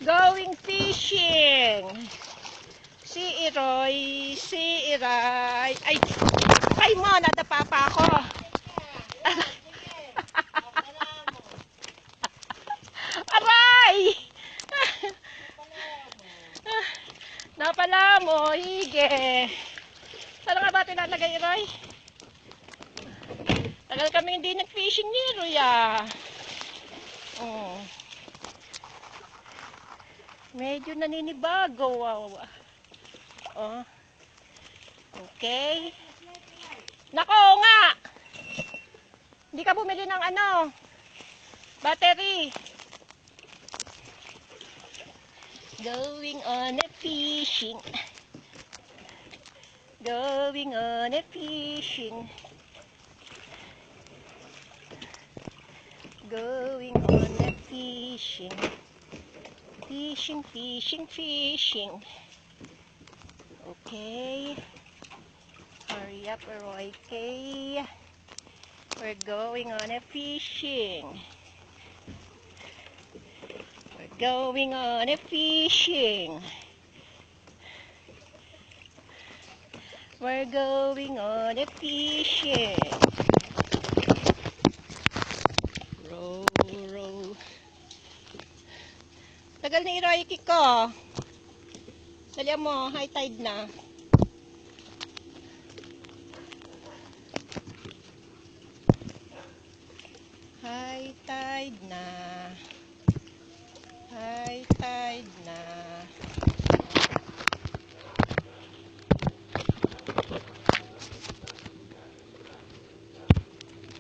Going fishing. Si Iroy, si Iray. Ay mo, nadapa pa ako. Aray! Napala mo, hige. Saan nga ba tinalagay, Iroy? Tagal kami hindi nag-fishing ni Iroy, ah. Oh. Medyo naninibago. Wow. Oh. Okay. Nako nga. Hindi ka bumili ng ano? Battery. Going on a fishing. Going on a fishing. Going on a fishing. Fishing, fishing, fishing. Okay. Hurry up, Roy K. We're going on a fishing. We're going on a fishing. We're going on a fishing. Row, row. Tagal na Iroy ko. Dali mo, high tide na. High tide na. High tide na.